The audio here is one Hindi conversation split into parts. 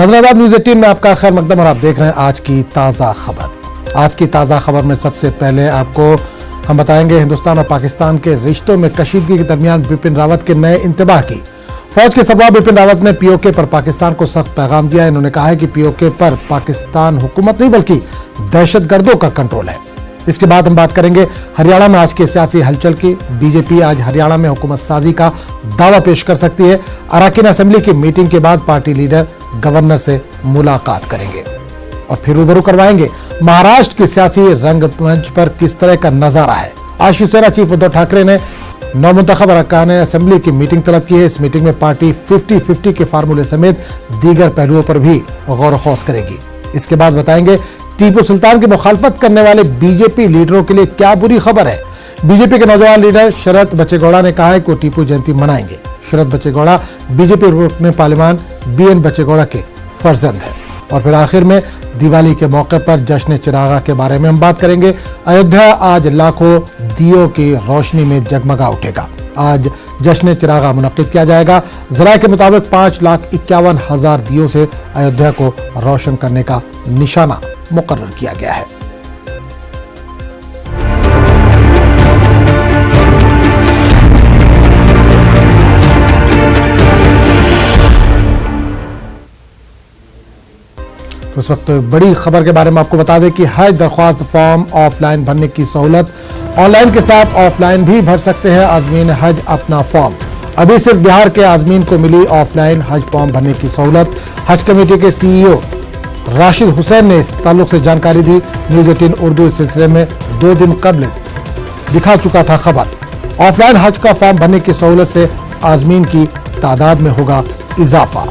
नाज़रीन न्यूज़ 18 में आपका खैर मकदम और आप देख रहे हैं आज की ताज़ा खबर। आज की ताज़ा खबर में सबसे पहले आपको हम बताएंगे हिंदुस्तान और पाकिस्तान के रिश्तों में कशीदगी के दरमियान बिपिन रावत के नए इंतबाह की। फौज के सरबराह बिपिन रावत ने पीओके पर पाकिस्तान को सख्त पैगाम दिया। इन्होंने कहा है कि पीओके पर पाकिस्तान हुकूमत नहीं बल्कि दहशतगर्दों का कंट्रोल है। इसके बाद हम बात करेंगे हरियाणा में आज की सियासी हलचल की। बीजेपी आज हरियाणा में हुकूमत साजी का दावा पेश कर सकती है। अराकीन असेंबली की मीटिंग के बाद पार्टी लीडर गवर्नर से मुलाकात करेंगे और फिर रूबरू करवाएंगे महाराष्ट्र की सियासी रंगमंच पर किस तरह का नजारा है। आज शिवसेना चीफ उद्धव ठाकरे ने नवमुंतखब अरकान असेंबली की मीटिंग तलब की है। इस मीटिंग में पार्टी 50-50 के फार्मूले समेत दीगर पहलुओं पर भी गौर खौस करेगी। इसके बाद बताएंगे टीपू सुल्तान की मुखालफत करने वाले बीजेपी लीडरों के लिए क्या बुरी खबर है। बीजेपी के नौजवान लीडर शरद बच्चेगौड़ा ने कहा है कि वो टीपू जयंती मनाएंगे। शरद बच्चेगौड़ा बीजेपी रुकन पार्लियामान बीएन बच्चेगौड़ा के फर्जंद हैं। और फिर आखिर में दिवाली के मौके पर जश्न चिरागा के बारे में हम बात करेंगे। अयोध्या आज लाखों दियों की रोशनी में जगमगा उठेगा। आज जश्न चिरागा मुनक्किद किया जाएगा। जराये के मुताबिक 5,51,000 दियों से अयोध्या को रोशन करने का निशाना मुकर्रर किया गया है। तो इस वक्त बड़ी खबर के बारे में आपको बता दें कि हज दरख्वास्त फॉर्म ऑफलाइन भरने की सहूलत, ऑनलाइन के साथ ऑफलाइन भी भर सकते हैं आज़मीन हज अपना फॉर्म। अभी सिर्फ बिहार के आज़मीन को मिली ऑफलाइन हज फॉर्म भरने की सहूलत। हज कमेटी के सीईओ राशिद हुसैन ने इस ताल्लुक से जानकारी दी। न्यूज़ 18 उर्दू इस सिलसिले में 2 दिन कबल दिखा चुका था खबर। ऑफलाइन हज का फॉर्म भरने की सहूलत से आज़मीन की तादाद में होगा इजाफा।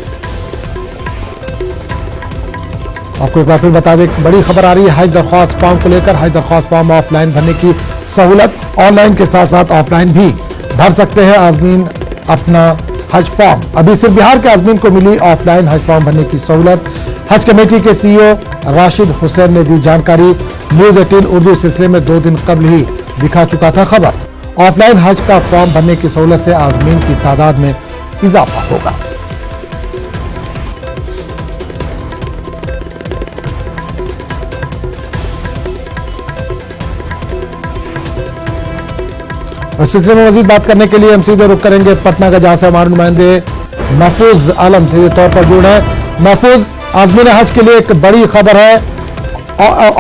आपको एक बार फिर बता दें बड़ी खबर आ रही है हज दरख्वास्त फॉर्म को लेकर। हज दरख्वास्त फॉर्म ऑफलाइन भरने की सहूलत, ऑनलाइन के साथ साथ ऑफलाइन भी भर सकते हैं आज़मीन अपना हज फॉर्म। अभी सिर्फ बिहार के आज़मीन को मिली ऑफलाइन हज फॉर्म भरने की सहूलत। हज कमेटी के सीईओ राशिद हुसैन ने दी जानकारी। न्यूज़ 18 उर्दू सिलसिले में 2 दिन कबल ही दिखा चुका था खबर। ऑफलाइन हज का फॉर्म भरने की सहूलत से आज़मीन की तादाद में इजाफा होगा। इस सिलसिले में मजीद बात करने के लिए हम सीधे रुक करेंगे पटना का, जहां से हमारे नुमाइंदे महफूज आलम सीधे तौर पर जुड़ रहे हैं। महफूज, आज़मीन हज के लिए एक बड़ी खबर है,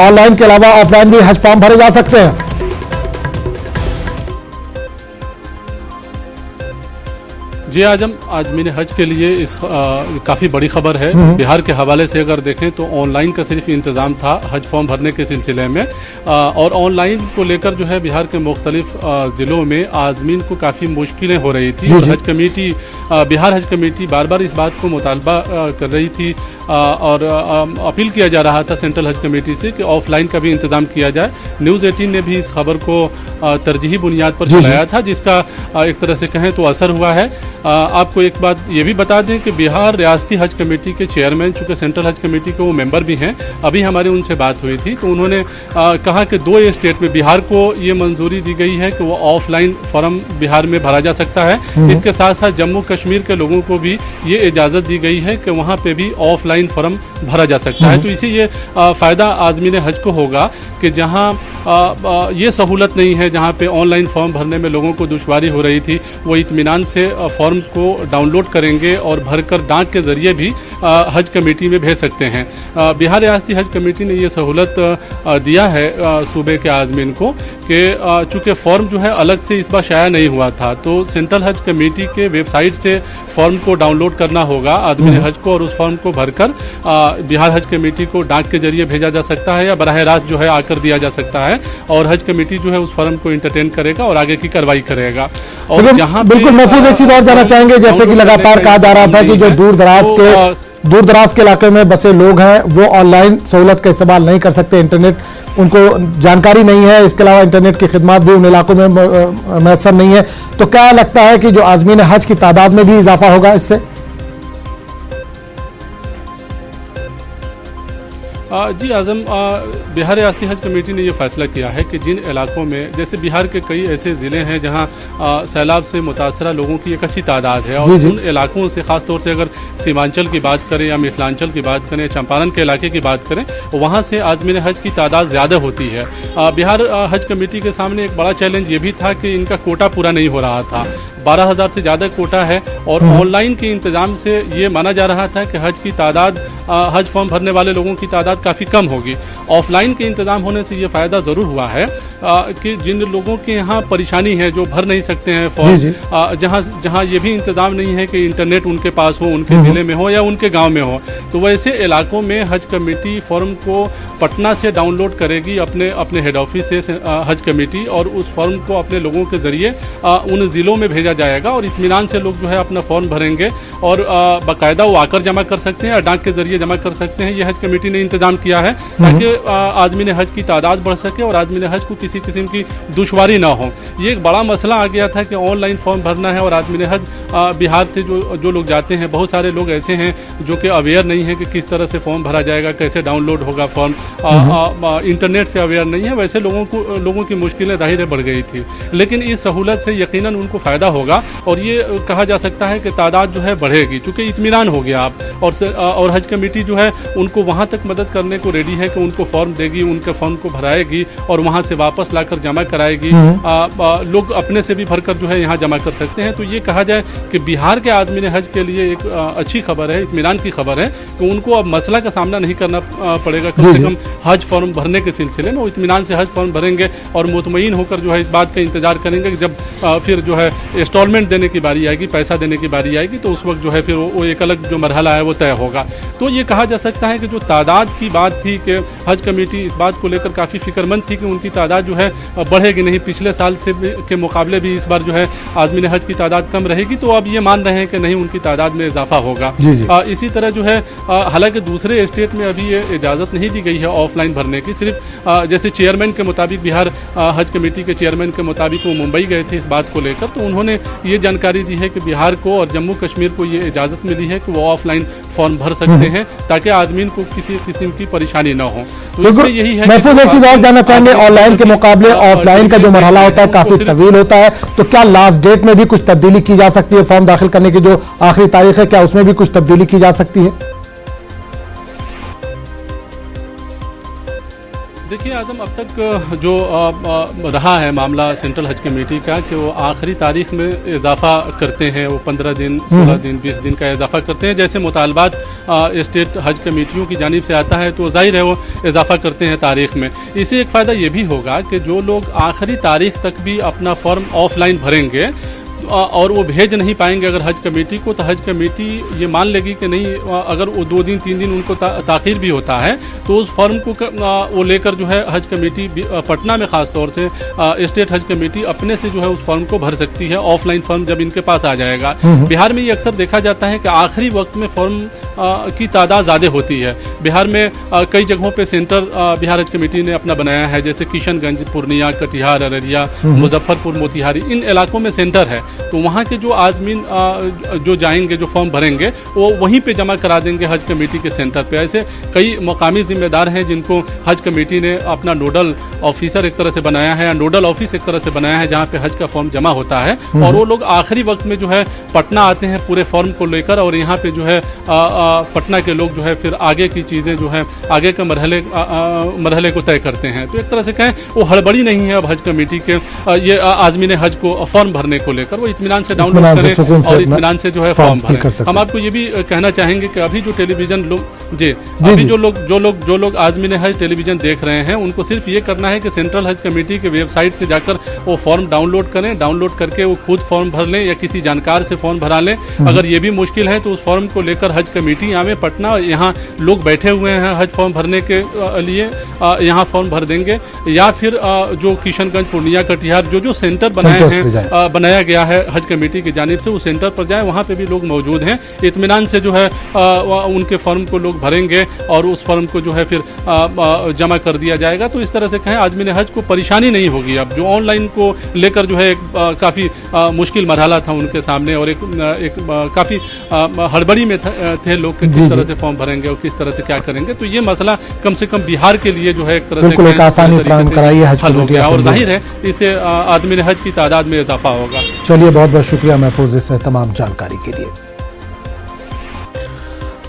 ऑनलाइन के अलावा ऑफलाइन भी हज फॉर्म भरे जा सकते हैं। जी आजम, आज़मीन हज के लिए इस काफ़ी बड़ी खबर है। बिहार के हवाले से अगर देखें तो ऑनलाइन का सिर्फ इंतज़ाम था हज फॉर्म भरने के सिलसिले में, और ऑनलाइन को लेकर जो है बिहार के मुख्तलिफ ज़िलों में आज़मीन को काफ़ी मुश्किलें हो रही थी। और हज कमेटी, बिहार हज कमेटी बार बार इस बात को मुतालबा कर रही थी और अपील किया जा रहा था सेंट्रल हज कमेटी से कि ऑफलाइन का भी इंतज़ाम किया जाए। न्यूज़ 18 ने भी इस खबर को तरजीही बुनियाद पर चलाया था, जिसका एक तरह से कहें तो असर हुआ है। आपको एक बात ये भी बता दें कि बिहार रियासती हज कमेटी के चेयरमैन, चूँकि सेंट्रल हज कमेटी के वो मेंबर भी हैं, अभी हमारी उनसे बात हुई थी तो उन्होंने कहा कि 2 स्टेट में बिहार को ये मंजूरी दी गई है कि वो ऑफलाइन फॉर्म बिहार में भरा जा सकता है। इसके साथ साथ जम्मू कश्मीर के लोगों को भी ये इजाज़त दी गई है कि वहाँ पे भी ऑफलाइन फॉर्म भरा जा सकता है। तो इसी ये फ़ायदा आज़मीन हज को होगा कि जहाँ ये सहूलत नहीं है, जहाँ पे ऑनलाइन फॉर्म भरने में लोगों को दुश्वारी हो रही थी, वो इत्मीनान से फॉर्म को डाउनलोड करेंगे और भरकर डाक के ज़रिए भी हज कमेटी में भेज सकते हैं। बिहार रियासती हज कमेटी ने ये सहूलत दिया है सूबे के आज़मीन को कि चूँकि फ़ॉर्म जो है अलग से इस बार शाया नहीं हुआ था, तो सेंट्रल हज कमेटी के वेबसाइट से फॉर्म को डाउनलोड करना होगा आज़मीन हज को, और उस फॉर्म को भरकर बिहार हज कमेटी को डाक के जरिए भेजा जा सकता है या बराह रास्त जो है आकर दिया जा सकता है। और हज कमेटी जो है उस फॉर्म को इंटरटेन करेगा और आगे की कार्रवाई करेगा। और जहां बिल्कुल महफूज एक चीज और जानना चाहेंगे, जैसे कि लगातार कहा जा रहा था कि जो दूर दराज के इलाके में बसे लोग हैं वो ऑनलाइन सहूलत का इस्तेमाल नहीं कर सकते, इंटरनेट उनको जानकारी नहीं है, इसके अलावा इंटरनेट की खिदमत भी उन इलाकों में मैसर नहीं है। तो क्या लगता है कि जो आज़मीन हज की तादाद में भी इजाफा होगा इससे? जी आजम, बिहार रियासती हज कमेटी ने ये फैसला किया है कि जिन इलाकों में, जैसे बिहार के कई ऐसे ज़िले हैं जहां सैलाब से मुतासरा लोगों की एक अच्छी तादाद है, और उन इलाकों से ख़ास तौर से अगर सीमांचल की बात करें या मिथिलांचल की बात करें, चंपारण के इलाके की बात करें, वहाँ से आज़मीन हज की तादाद ज़्यादा होती है। बिहार हज कमेटी के सामने एक बड़ा चैलेंज ये भी था कि इनका कोटा पूरा नहीं हो रहा था। 12,000 से ज़्यादा कोटा है, और ऑनलाइन के इंतज़ाम से ये माना जा रहा था कि हज की तादाद, हज फॉर्म भरने वाले लोगों की तादाद काफ़ी कम होगी। ऑफलाइन के इंतज़ाम होने से ये फ़ायदा ज़रूर हुआ है कि जिन लोगों के यहाँ परेशानी है, जो भर नहीं सकते हैं फॉर्म, जहाँ ये भी इंतज़ाम नहीं है कि इंटरनेट उनके पास हो, उनके ज़िले में हो या उनके गाँव में हो, तो वैसे इलाकों में हज कमेटी फॉर्म को पटना से डाउनलोड करेगी अपने हेड ऑफिस से हज कमेटी, और उस फॉर्म को अपने लोगों के ज़रिए उन ज़िलों में भेजा जाएगा, और इत्मीनान से लोग जो है अपना फॉर्म भरेंगे, और बाकायदा वो आकर जमा कर सकते हैं या डाक के जरिए जमा कर सकते हैं। ये हज कमेटी ने इंतजाम किया है ताकि आदमीन हज की तादाद बढ़ सके और आदमीन हज को किसी किस्म की दुश्वारी ना हो। ये एक बड़ा मसला आ गया था कि ऑनलाइन फॉर्म भरना है, और आदमीन हज बिहार से जो लोग जाते हैं, बहुत सारे लोग ऐसे हैं जो कि अवेयर नहीं है कि किस तरह से फॉर्म भरा जाएगा, कैसे डाउनलोड होगा फॉर्म, इंटरनेट से अवेयर नहीं है। वैसे लोगों की मुश्किलें ज़ाहिर बढ़ गई थी, लेकिन इस सहूलत से यकीनन उनको फ़ायदा होगा, और ये कहा जा सकता है कि तादाद जो है बढ़ेगी, चूँकि इत्मीनान हो गया आप, और हज कमेटी जो है उनको वहाँ तक मदद करने को रेडी है कि उनको फॉर्म देगी, उनके फॉर्म को भराएगी और वहाँ से वापस लाकर जमा कराएगी। लोग अपने से भी भरकर जो है यहाँ जमा कर सकते हैं। तो ये कहा जाए कि बिहार के आदमीन हज के लिए एक अच्छी खबर है, इत्मीनान की खबर है कि उनको अब मसला का सामना नहीं करना पड़ेगा। कम से कम हज फॉर्म भरने के सिलसिले में वो इत्मीनान से हज फॉर्म भरेंगे और मुतमईन होकर जो है इस बात का इंतजार करेंगे कि जब फिर जो है इंस्टॉलमेंट देने की बारी आएगी, पैसा देने की बारी आएगी, तो उस वक्त जो है फिर वो एक अलग जो मरहला है वो तय होगा। तो ये कहा जा सकता है कि जो तादाद की बात थी कि हज कमेटी इस बात को लेकर काफ़ी फिक्रमंद थी कि उनकी तादाद जो है बढ़ेगी नहीं, पिछले साल से के मुकाबले भी इस बार जो है आदमीन हज की तादाद कम रहेगी, तो अब ये मान रहे हैं कि नहीं, उनकी तादाद में इजाफा होगा। इसी तरह जो है हालांकि दूसरे स्टेट में अभी ये इजाज़त नहीं दी गई है ऑफलाइन भरने की, सिर्फ जैसे चेयरमैन के मुताबिक, बिहार हज कमेटी के चेयरमैन के मुताबिक वो मुंबई गए थे इस बात को लेकर, तो उन्होंने ये जानकारी दी है कि बिहार को और जम्मू कश्मीर को ये इजाज़त मिली है कि वो ऑफलाइन फॉर्म भर सकते हैं ताकि आदमी को किसी किस्म की परेशानी ना हो। तो इसमें यही है। महफूज एक चीज और जानना चाहेंगे, ऑनलाइन के मुकाबले ऑफलाइन का जो मरहला होता है काफी तवील होता है, तो क्या लास्ट डेट में भी कुछ तब्दीली की जा सकती है? फॉर्म दाखिल करने की जो आखिरी तारीख है, क्या उसमें भी कुछ तब्दीली की जा सकती है? देखिए आजम, अब तक जो रहा है मामला सेंट्रल हज कमेटी का कि वो आखिरी तारीख में इजाफा करते हैं, वो 15 दिन, 16 दिन, 20 दिन का इजाफा करते हैं। जैसे मुतालबात स्टेट हज कमेटियों की जानिब से आता है तो जाहिर है वो इजाफा करते हैं तारीख में। इससे एक फ़ायदा ये भी होगा कि जो लोग आखिरी तारीख तक भी अपना फॉर्म ऑफलाइन भरेंगे और वो भेज नहीं पाएंगे अगर हज कमेटी को, तो हज कमेटी ये मान लेगी कि नहीं, अगर वो 2 दिन 3 दिन उनको ताख़ीर भी होता है तो उस फॉर्म को वो लेकर जो है हज कमेटी पटना में ख़ास तौर से स्टेट हज कमेटी अपने से जो है उस फॉर्म को भर सकती है, ऑफलाइन फॉर्म जब इनके पास आ जाएगा। बिहार में ये अक्सर देखा जाता है कि आखिरी वक्त में फॉर्म की तादाद ज़्यादा होती है। बिहार में कई जगहों पे सेंटर बिहार हज कमेटी ने अपना बनाया है, जैसे किशनगंज, पूर्णिया, कटिहार, अररिया, मुजफ्फरपुर, मोतिहारी, इन इलाकों में सेंटर है। तो वहाँ के जो आदमीन जो जाएंगे, जो फॉर्म भरेंगे, वो वहीं पे जमा करा देंगे हज कमेटी के सेंटर पे। ऐसे कई मकामी जिम्मेदार हैं जिनको हज कमेटी ने अपना नोडल ऑफिसर एक तरह से बनाया है, या नोडल ऑफिस एक तरह से बनाया है, जहाँ पे हज का फॉर्म जमा होता है, और वो लोग आखिरी वक्त में जो है पटना आते हैं पूरे फॉर्म को लेकर, और यहाँ पे जो है पटना के लोग जो है फिर आगे की चीज़ें जो है आगे के मरहले को तय करते हैं। तो एक तरह से कहें वो हड़बड़ी नहीं है अब हज कमेटी के ये आज़मीन हज को फॉर्म भरने को लेकर, वो इत्मीनान से डाउनलोड करें और इत्मीनान से जो है फॉर्म भरें। हम आपको ये भी कहना चाहेंगे कि अभी जो टेलीविजन लोग अभी जो लोग आज़मीन हज टेलीविजन देख रहे हैं, उनको सिर्फ ये करना है कि सेंट्रल हज कमेटी के वेबसाइट से जाकर वो फॉर्म डाउनलोड करें, डाउनलोड करके वो खुद फॉर्म भर लें या किसी जानकार से फॉर्म भरा लें। अगर ये भी मुश्किल है तो उस फॉर्म को लेकर हज कमेटी आवे पटना, यहाँ लोग बैठे हुए हैं हज फॉर्म भरने के लिए, यहाँ फॉर्म भर देंगे, या फिर जो किशनगंज, पूर्णिया, कटिहार जो सेंटर बनाया गया है हज कमेटी की जानिब से, उस सेंटर पर जाएं, वहाँ पे भी लोग मौजूद हैं। इत्मीनान से जो है उनके फॉर्म को लोग भरेंगे और उस फॉर्म को जो है फिर जमा कर दिया जाएगा। तो इस तरह से कहें आज़मीन हज को परेशानी नहीं होगी। अब जो ऑनलाइन को लेकर जो है काफ़ी मुश्किल मरहला था उनके सामने और एक काफ़ी हड़बड़ी में थे लोग कि किस तरह से फॉर्म भरेंगे और किस तरह से क्या करेंगे। तो ये मसला कम से कम बिहार के लिए जो है एक तरह से आसानी फराहम कराई है हल हो गया और जाहिर है इससे आदमीन हज की तादाद में इजाफा होगा। चलिए बहुत बहुत शुक्रिया महफूज इस तमाम जानकारी के लिए।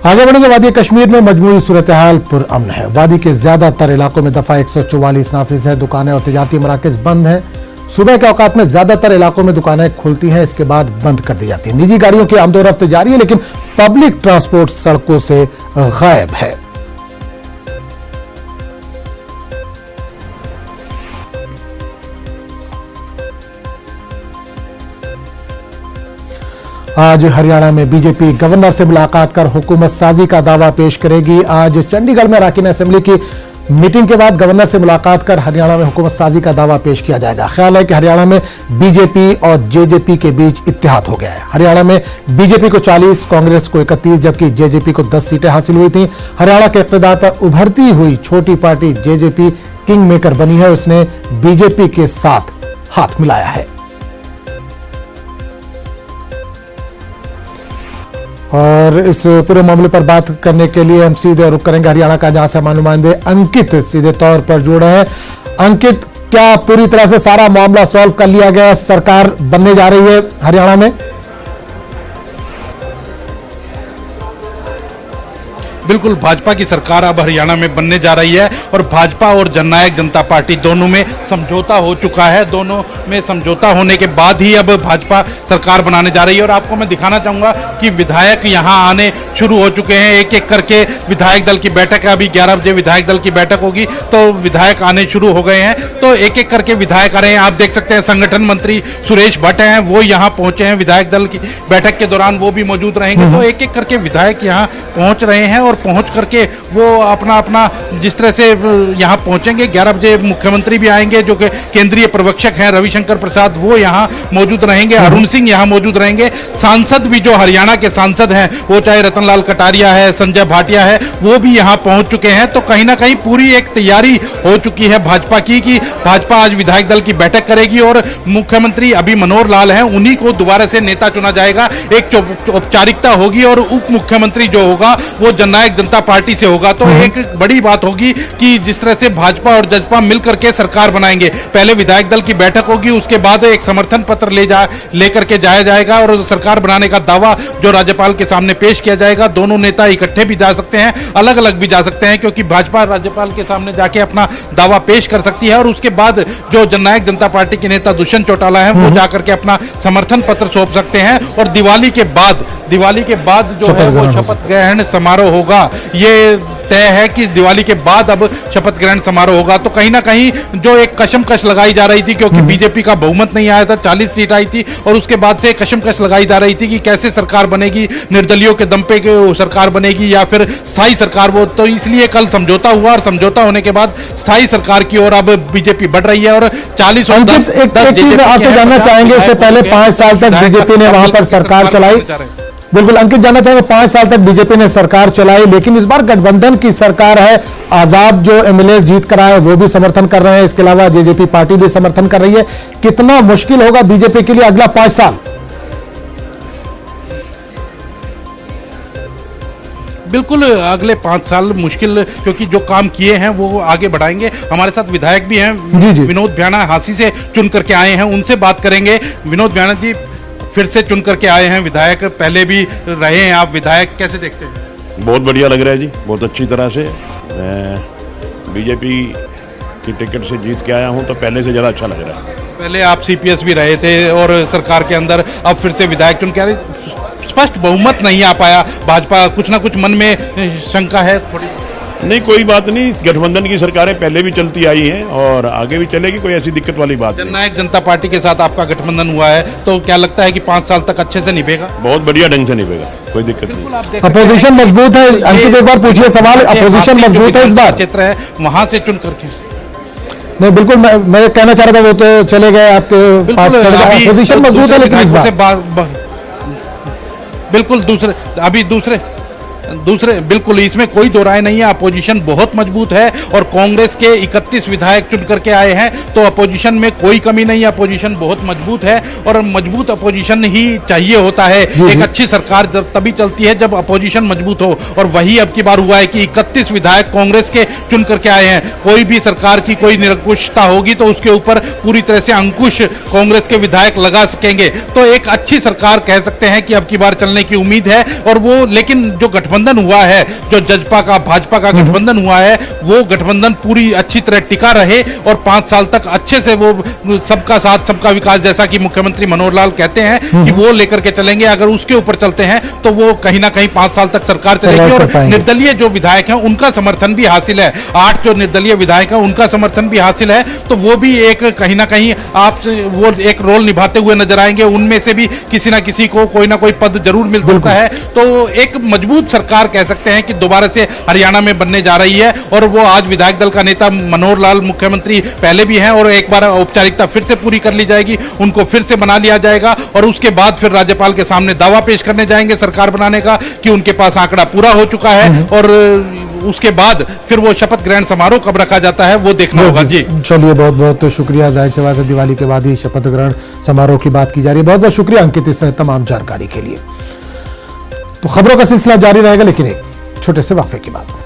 आगे बढ़ेंगे। वादी कश्मीर में मजमूई सूरत हाल पुरअमन है। वादी के ज्यादातर इलाकों में दफा 144 नाफिज है। दुकानें और तिजारती मराकज बंद हैं। सुबह के औकात में ज्यादातर इलाकों में दुकानें खुलती हैं, इसके बाद बंद कर दी जाती हैं। निजी गाड़ियों की आमदोरफ्त जारी है, लेकिन पब्लिक ट्रांसपोर्ट सड़कों से गायब है। आज हरियाणा में बीजेपी गवर्नर से मुलाकात कर हुकूमत साजी का दावा पेश करेगी। आज चंडीगढ़ में अरकान असेंबली की मीटिंग के बाद गवर्नर से मुलाकात कर हरियाणा में हुकूमत साजी का दावा पेश किया जाएगा। ख्याल है कि हरियाणा में बीजेपी और जेजेपी के बीच इत्तेहाद हो गया है। हरियाणा में बीजेपी को 40, कांग्रेस को 31 जबकि जेजेपी को 10 सीटें हासिल हुई थी। हरियाणा के इक़्तिदार पर उभरती हुई छोटी पार्टी जेजेपी किंग मेकर बनी है। उसने बीजेपी के साथ हाथ मिलाया है। और इस पूरे मामले पर बात करने के लिए हम सीधे रुख करेंगे हरियाणा का, जहां से हमारे नुमाइंदे अंकित सीधे तौर पर जुड़े हैं। अंकित, क्या पूरी तरह से सारा मामला सॉल्व कर लिया गया? सरकार बनने जा रही है हरियाणा में? बिल्कुल, भाजपा की सरकार अब हरियाणा में बनने जा रही है और भाजपा और जननायक जनता पार्टी दोनों में समझौता हो चुका है। दोनों में समझौता होने के बाद ही अब भाजपा सरकार बनाने जा रही है। और आपको मैं दिखाना चाहूंगा कि विधायक यहां आने शुरू हो चुके हैं। एक एक करके विधायक दल की बैठक है। अभी 11 बजे विधायक दल की बैठक होगी तो विधायक आने शुरू हो गए हैं। तो एक एक करके विधायक आ रहे हैं। आप देख सकते हैं संगठन मंत्री सुरेश भट्ट हैं, वो यहाँ पहुंचे हैं। विधायक दल की बैठक के दौरान वो भी मौजूद रहेंगे। तो एक एक करके विधायक यहाँ पहुंच रहे हैं और पहुंच करके वो अपना अपना जिस तरह से यहां पहुंचेंगे। 11 बजे मुख्यमंत्री भी आएंगे, जो कि केंद्रीय प्रवक्ता हैं रविशंकर प्रसाद, वो यहां मौजूद रहेंगे। अरुण सिंह यहां मौजूद रहेंगे। सांसद भी जो हरियाणा के सांसद हैं, वो चाहे रतनलाल कटारिया है, संजय भाटिया है, वो भी यहां पहुंच चुके हैं। तो कहीं ना कहीं पूरी एक तैयारी हो चुकी है भाजपा की कि भाजपा आज विधायक दल की बैठक करेगी और मुख्यमंत्री अभी मनोहर लाल हैं, उन्हीं को दोबारा से नेता चुना जाएगा। एक औपचारिकता होगी और उप मुख्यमंत्री जो होगा वो जननायक जनता पार्टी से होगा। तो एक बड़ी बात होगी कि जिस तरह से भाजपा और जजपा मिलकर के सरकार बनाएंगे। पहले विधायक दल की बैठक होगी, उसके बाद एक समर्थन पत्र लेकर के जाया जाएगा और सरकार बनाने का दावा जो राज्यपाल के सामने पेश किया जाएगा। दोनों नेता इकट्ठे भी जा सकते हैं, अलग अलग भी जा सकते हैं, क्योंकि भाजपा राज्यपाल के सामने जाके अपना दावा पेश कर सकती है और उसके बाद जो जननायक जनता पार्टी के नेता दुष्यंत चौटाला है वो जाकर के अपना समर्थन पत्र सौंप सकते हैं। और दिवाली के बाद जो है वो शपथ ग्रहण समारोह होगा। ये तय है कि दिवाली के बाद अब शपथ ग्रहण समारोह होगा। तो कहीं ना कहीं जो एक कशमकश लगाई जा रही थी, क्योंकि बीजेपी का बहुमत नहीं आया था, 40 सीट आई थी और उसके बाद से कशमकश लगाई जा रही थी कि कैसे सरकार बनेगी, निर्दलीयों के दम पे सरकार बनेगी या फिर स्थायी सरकार। वो तो इसलिए कल समझौता हुआ और समझौता होने के बाद स्थायी सरकार की ओर अब बीजेपी बढ़ रही है और 40 और 10 आपसे जानना चाहेंगे, इससे पहले 5 साल तक बीजेपी ने वहां पर सरकार चलाई। बिल्कुल अंकित, जानना चाहेंगे 5 साल तक बीजेपी ने सरकार चलाई, लेकिन इस बार गठबंधन की सरकार है। आजाद जो एमएलए जीत कर आए वो भी समर्थन कर रहे हैं, इसके अलावा जेजेपी पार्टी भी समर्थन कर रही है। कितना मुश्किल होगा बीजेपी के लिए अगला 5 साल? बिल्कुल अगले 5 साल मुश्किल, क्योंकि जो काम किए हैं वो आगे बढ़ाएंगे। हमारे साथ विधायक भी हैं, विनोद भ्याणा हांसी से चुन करके आए हैं, उनसे बात करेंगे। विनोद भ्याणा जी फिर से चुन करके आए हैं विधायक, पहले भी रहे हैं आप विधायक, कैसे देखते हैं? बहुत बढ़िया लग रहा है जी, बहुत अच्छी तरह से। मैं बीजेपी की टिकट से जीत के आया हूं तो पहले से ज़्यादा अच्छा लग रहा है। पहले आप सीपीएस भी रहे थे और सरकार के अंदर, अब फिर से विधायक चुन के आ रहे। स्पष्ट बहुमत नहीं आ पाया, भाजपा कुछ ना कुछ मन में शंका है थोड़ी। नहीं, कोई बात नहीं, गठबंधन की सरकारें पहले भी चलती आई हैं और आगे भी चलेगी, कोई ऐसी दिक्कत वाली बात नहीं। जननायक जनता पार्टी के साथ आपका गठबंधन हुआ है, तो क्या लगता है कि 5 साल तक अच्छे से निभेगा? बहुत बढ़िया ढंग से निभेगा, कोई दिक्कत नहीं। अपोजिशन मजबूत है अंकित, एक बार पूछिए सवाल। अपोजिशन मजबूत है इस बार? क्षेत्र है वहां से चुन करके। नहीं बिल्कुल, मैं कहना चाह रहा था वो तो चले गए आपके पास। अपोजिशन मजबूत है लेकिन इस बार बिल्कुल दूसरे दूसरे बिल्कुल इसमें कोई दो राय नहीं है, अपोजिशन बहुत मजबूत है और कांग्रेस के 31 विधायक चुन करके आए हैं, तो अपोजिशन में कोई कमी नहीं है, अपोजिशन बहुत मजबूत है और मजबूत अपोजिशन ही चाहिए होता है। एक अच्छी सरकार तभी चलती है जब अपोजिशन मजबूत हो, और वही अब की बार हुआ है कि 31 विधायक कांग्रेस के चुन करके आए हैं। कोई भी सरकार की कोई निरंकुशता होगी तो उसके ऊपर पूरी तरह से अंकुश कांग्रेस के विधायक लगा सकेंगे, तो एक अच्छी सरकार कह सकते हैं कि अब की बार चलने की उम्मीद है। और वो लेकिन जो गठबंधन हुआ है, जो जजपा का भाजपा का गठबंधन हुआ है, वो गठबंधन पूरी अच्छी तरह टिका रहे और 5 साल तक अच्छे से वो सबका साथ सबका विकास, जैसा कि मुख्यमंत्री मनोहर लाल कहते हैं कि वो लेकर के चलेंगे। अगर उसके ऊपर चलते हैं तो वो कहीं ना कहीं 5 साल तक सरकार चलेगी। और निर्दलीय जो विधायक हैं उनका समर्थन भी हासिल है, 8 जो निर्दलीय विधायक हैं उनका समर्थन भी हासिल है, तो वो भी एक कहीं ना कहीं आप वो एक रोल निभाते हुए नजर आएंगे। उनमें से भी किसी ना किसी को कोई ना कोई पद जरूर मिल सकता है, तो एक मजबूत सरकार कह सकते हैं कि दोबारा से हरियाणा में बनने जा रही है। और वो आज विधायक दल का नेता मनोहर लाल मुख्यमंत्री पहले भी हैं और एक बार औपचारिकता फिर से पूरी कर ली जाएगी, उनको फिर से बना लिया जाएगा और उसके बाद फिर राज्यपाल के सामने दावा पेश करने जाएंगे सरकार बनाने का कि उनके पास आंकड़ा पूरा हो चुका है। और उसके बाद फिर वो शपथ ग्रहण समारोह कब रखा जाता है वो देखना होगा। जी चलिए, बहुत बहुत शुक्रिया। जाहिर सी बात है दिवाली के बाद ही शपथ ग्रहण समारोह की बात की जा रही है। बहुत बहुत शुक्रिया अंकित इस तमाम जानकारी के लिए। तो खबरों का सिलसिला जारी रहेगा, लेकिन एक छोटे से वक्फे की बात।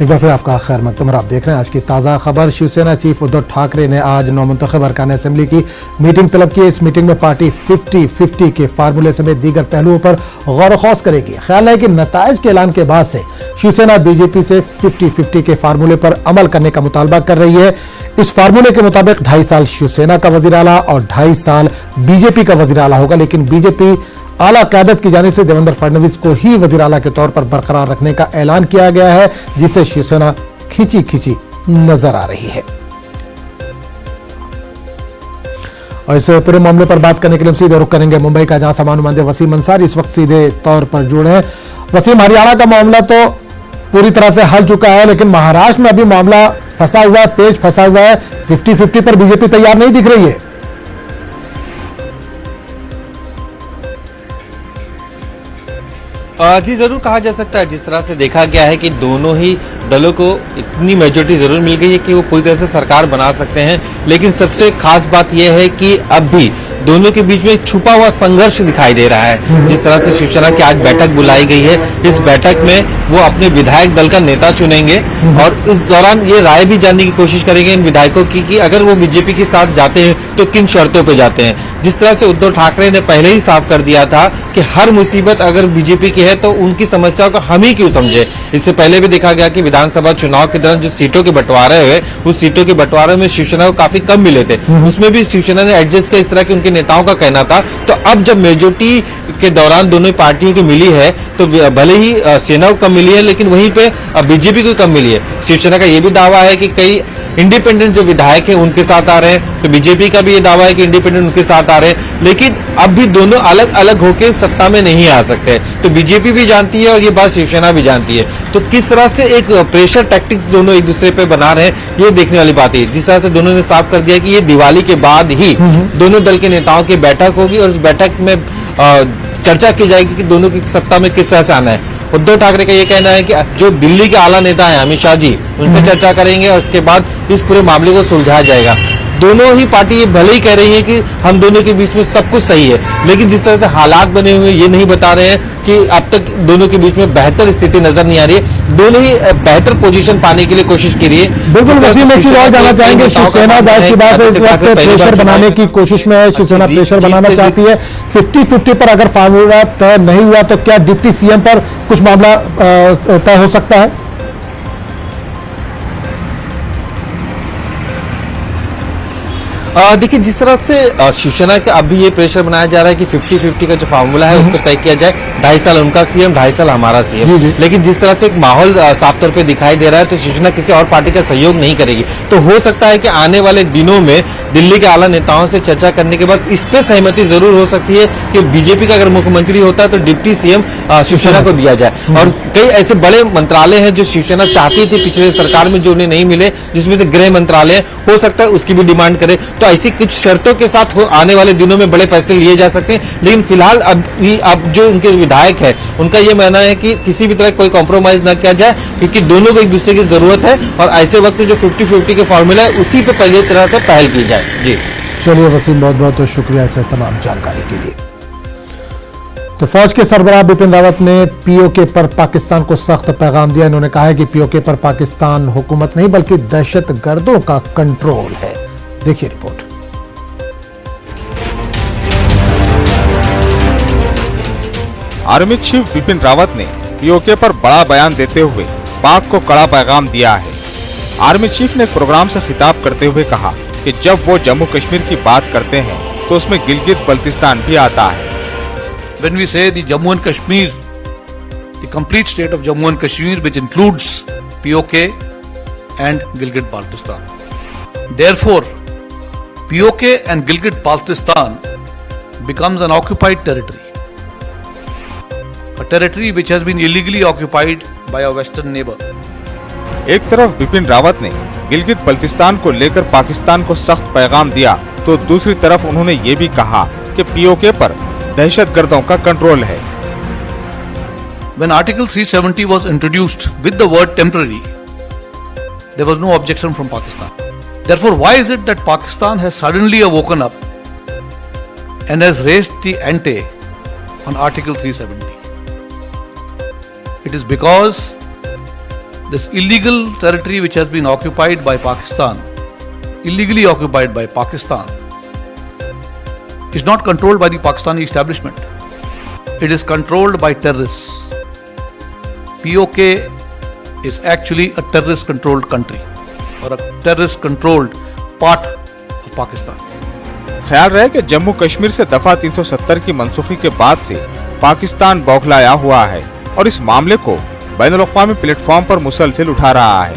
एक बार फिर आपका खैर मकदम और आप देख रहे हैं आज की ताज़ा खबर। शिवसेना चीफ उद्धव ठाकरे ने आज नौमुंतखब अरकान असेंबली की मीटिंग तलब की। इस मीटिंग में पार्टी 50-50 के फार्मूले समेत दीगर पहलुओं पर गौर खौस करेगी। ख्याल है कि नताइज के ऐलान के बाद से शिवसेना बीजेपी से 50-50 के फार्मूले पर अमल करने का मुतालबा कर रही है। इस फार्मूले के मुताबिक 2.5 साल शिवसेना का वजीर आला और 2.5 साल बीजेपी का वजीर आला होगा, लेकिन बीजेपी आला क़यादत की जानिब से देवेंद्र फडणवीस को ही वजीर आला के तौर पर बरकरार रखने का ऐलान किया गया है, जिसे शिवसेना खींची नजर आ रही है। और इस पूरे मामले पर बात करने के लिए हम सीधे रुख करेंगे मुंबई का, जहां समानुमानदेव वसीम अंसारी इस वक्त सीधे तौर पर जुड़े हैं। वसीम, हरियाणा का मामला तो पूरी तरह से हल चुका है, लेकिन महाराष्ट्र में अभी मामला फंसा हुआ है, पेच फंसा हुआ है। 50-50 पर बीजेपी तैयार नहीं दिख रही है। जी जरूर कहा जा सकता है। जिस तरह से देखा गया है कि दोनों ही दलों को इतनी मेजोरिटी जरूर मिल गई है कि वो पूरी तरह से सरकार बना सकते हैं, लेकिन सबसे खास बात यह है कि अब भी दोनों के बीच में एक छुपा हुआ संघर्ष दिखाई दे रहा है। जिस तरह से शिवसेना की आज बैठक बुलाई गई है, इस बैठक में वो अपने विधायक दल का नेता चुनेंगे और इस दौरान ये राय भी जानने की कोशिश करेंगे इन विधायकों की कि अगर वो बीजेपी के साथ जाते हैं तो किन शर्तों पे जाते हैं। जिस तरह से उद्धव ठाकरे ने पहले ही साफ कर दिया था कि हर मुसीबत अगर बीजेपी की है तो उनकी समस्याओं को हम ही क्यों समझे। इससे पहले भी देखा गया कि विधानसभा चुनाव के दौरान जो सीटों के बंटवारे हुए, उस सीटों के बंटवारे में शिवसेना को काफी कम मिले थे, उसमें भी शिवसेना ने एडजस्ट किया, इस तरह के उनके नेताओं का कहना था। तो अब जब मेजोरिटी के दौरान दोनों पार्टियों की मिली है तो भले ही सेना को कम मिली है, लेकिन वहीं पे बीजेपी को कम मिली है। शिवसेना का यह भी दावा है कि कई इंडिपेंडेंट जो विधायक हैं उनके साथ आ रहे हैं, तो बीजेपी का भी ये दावा है कि इंडिपेंडेंट उनके साथ आ रहे हैं, लेकिन अब भी दोनों अलग अलग होकर सत्ता में नहीं आ सकते। तो बीजेपी भी जानती है और ये बात शिवसेना भी जानती है। तो किस तरह से एक प्रेशर टैक्टिक्स दोनों एक दूसरे पे बना रहे हैं, ये देखने वाली बात है। जिस तरह से दोनों ने साफ कर दिया कि ये दिवाली के बाद ही दोनों दल के नेताओं की बैठक होगी और इस बैठक में चर्चा की जाएगी कि दोनों की सत्ता में किस तरह से आना है। उद्धव ठाकरे का ये कहना है कि जो दिल्ली के आला नेता हैं अमित शाह जी, उनसे चर्चा करेंगे और उसके बाद इस पूरे मामले को सुलझाया जाएगा। दोनों ही पार्टी ये भले ही कह रही है कि हम दोनों के बीच में सब कुछ सही है, लेकिन जिस तरह से हालात बने हुए ये नहीं बता रहे हैं कि अब तक दोनों के बीच में बेहतर स्थिति नजर नहीं आ रही है। दोनों ही बेहतर पोजीशन पाने के लिए कोशिश की रही है। बिल्कुल वसीम, एक चीज और जानना चाहेंगे, शिवसेना जाहिर सी बात है इस वक्त प्रेशर बनाने की कोशिश में है, शिवसेना प्रेशर बनाना चाहती है। 50-50 पर अगर फार्मूला तय नहीं हुआ तो क्या डिप्टी सीएम पर कुछ मामला तय हो सकता है? देखिए, जिस तरह से शिवसेना का अभी ये प्रेशर बनाया जा रहा है कि 50-50 का जो फार्मूला है उसको तय किया जाए, 2.5 साल उनका सीएम, 2.5 साल हमारा सीएम। लेकिन जिस तरह से एक माहौल साफ तौर पे दिखाई दे रहा है तो शिवसेना किसी और पार्टी का सहयोग नहीं करेगी। तो हो सकता है कि आने वाले दिनों में दिल्ली के आला नेताओं से चर्चा करने के बाद इस पे सहमति जरूर हो सकती है कि बीजेपी का अगर मुख्यमंत्री होता है तो डिप्टी सीएम शिवसेना को दिया जाए। और कई ऐसे बड़े मंत्रालय हैं जो शिवसेना चाहती थी पिछले सरकार में, जो उन्हें नहीं मिले, जिसमें से गृह मंत्रालय हो सकता है उसकी भी डिमांड करे। तो ऐसी कुछ शर्तों के साथ आने वाले दिनों में बड़े फैसले लिए जा सकते हैं। लेकिन फिलहाल अभी अब जो उनके विधायक है उनका ये मानना है कि किसी भी तरह कोई कॉम्प्रोमाइज न किया जाए, क्योंकि दोनों को एक दूसरे की जरूरत है और ऐसे वक्त में जो 50-50 के फॉर्मूला है उसी पे पहले तरह से पहल की जाए। जी चलिए वसीम, बहुत बहुत शुक्रिया इस तमाम जानकारी के लिए। तो फौज के सरबराह बिपिन रावत ने पीओके पर पाकिस्तान को सख्त पैगाम दिया। इन्होंने कहा है कि पीओके पर पाकिस्तान हुकूमत नहीं बल्कि दहशतगर्दों का कंट्रोल है। देखिए report. Army chief Bipin Rawat ने पीओके पर बड़ा बयान देते हुए पाक को कड़ा पैगाम दिया है। आर्मी चीफ ने एक प्रोग्राम से खिताब करते हुए कहा कि जब वो जम्मू कश्मीर की बात करते हैं तो उसमें गिलगित बल्तिस्तान भी आता है। When we say the Jammu and Kashmir, the complete state of Jammu and Kashmir, which includes POK and Gilgit-Baltistan. Therefore, POK and Gilgit-Baltistan becomes an occupied territory, a territory which has been illegally occupied by our western neighbor. एक तरफ बिपिन रावत ने गिलगित बल्तिस्तान को लेकर पाकिस्तान को सख्त पैगाम दिया, तो दूसरी तरफ उन्होंने ये भी कहा कि पीओके पर दहशतगर्दों का कंट्रोल है। When Article 370 was introduced with the word temporary, there was no objection from Pakistan. Therefore, why is it that Pakistan has suddenly awoken up and has raised the ante on Article 370? It is because this illegal territory which has been occupied by Pakistan, illegally occupied by Pakistan, is not controlled by the Pakistani establishment. It is controlled by terrorists. POK is actually a terrorist controlled country or a terrorist controlled part of Pakistan. ख्याल रहे कि जम्मू कश्मीर से दफा 370 की मनसूखी के बाद से पाकिस्तान बौखलाया हुआ है और इस मामले को बैनुल-अक़वामी प्लेटफॉर्म पर मुसलसल उठा रहा है।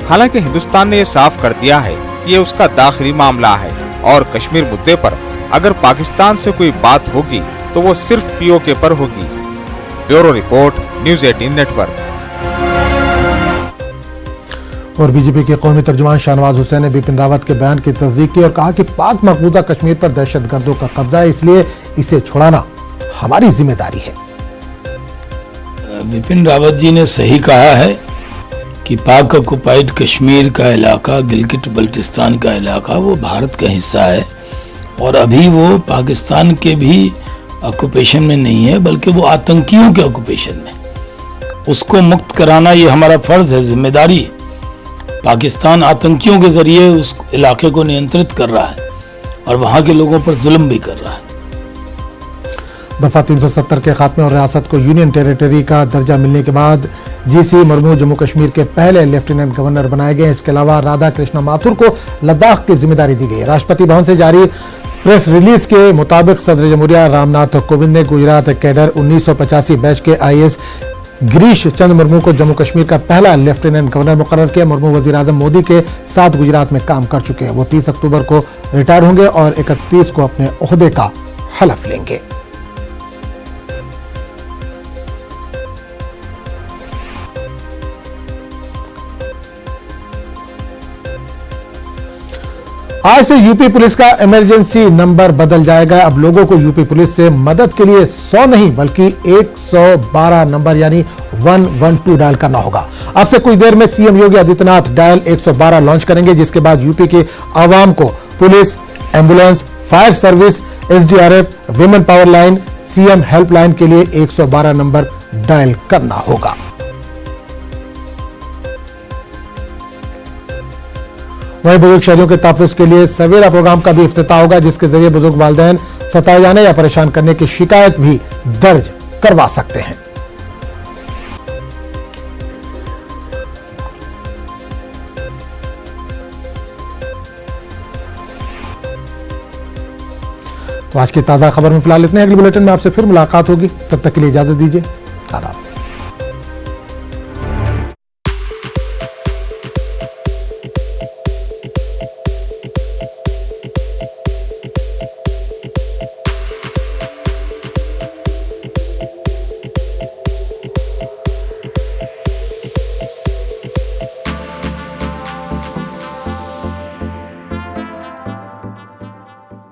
हालांकि हिंदुस्तान ने यह साफ कर दिया है कि ये उसका दाखिली मामला है और कश्मीर मुद्दे पर अगर पाकिस्तान से कोई बात होगी तो वो सिर्फ पीओके पर होगी। Bureau report, news 18 network. और बीजेपी के कौमी तर्जुमान शाहनवाज हुसैन ने बिपिन रावत के बयान की तस्दीक की और कहा कि पाक मकबूजा कश्मीर पर दहशतगर्दों का कब्जा है, इसलिए इसे छुड़ाना हमारी जिम्मेदारी है। बिपिन रावत जी ने सही कहा है कि पाक ऑक्युपाइड कश्मीर का इलाका, गिलगिट बल्तिस्तान का इलाका वो भारत का हिस्सा है और अभी वो पाकिस्तान के भी ऑक्युपेशन में नहीं है बल्कि वो आतंकियों के ऑक्युपेशन में। उसको मुक्त कराना ये हमारा फर्ज है, जिम्मेदारी। पाकिस्तान आतंकियों के जरिए उस इलाके को नियंत्रित कर रहा है और वहाँ के लोगों पर जुल्म भी कर रहा है। दफा 370 के खात्मे और रियासत को यूनियन टेरिटरी का दर्जा मिलने के बाद जीसी मुर्मू जम्मू कश्मीर के पहले लेफ्टिनेंट गवर्नर बनाए गए। इसके अलावा राधा कृष्णा माथुर को लद्दाख की जिम्मेदारी दी गई। राष्ट्रपति भवन से जारी प्रेस रिलीज के मुताबिक सदर जमहूरिया रामनाथ कोविंद ने गुजरात कैडर 1985 बैच के आईएएस गिरीश चंद्र मुर्मू को जम्मू कश्मीर का पहला लेफ्टिनेंट गवर्नर मुकर्रर किया। मुर्मू वजीर आजम मोदी के साथ गुजरात में काम कर चुके हैं। वो 30 अक्टूबर को रिटायर होंगे और 31 को अपने ओहदे का हलफ लेंगे। आज से यूपी पुलिस का इमरजेंसी नंबर बदल जाएगा। अब लोगों को यूपी पुलिस से मदद के लिए 100 नहीं बल्कि 112 नंबर यानी 112 डायल करना होगा। अब से कुछ देर में CM Yogi Adityanath dial 112 launch करेंगे, जिसके बाद यूपी के आवाम को police, ambulance, fire service, SDRF, women power line, CM helpline के लिए 112 नंबर डायल करना होगा। वहीं बुजुर्ग शहरियों के तहफ़्फ़ुज़ के लिए सवेरा प्रोग्राम का भी इफ्तिताह होगा, जिसके जरिए बुजुर्ग वालिदैन सताए जाने या परेशान करने की शिकायत भी दर्ज करवा सकते हैं। तो आज की ताजा खबर में फिलहाल इतने। अगली बुलेटिन में आपसे फिर मुलाकात होगी, तब तक के लिए इजाजत दीजिए। आदाब।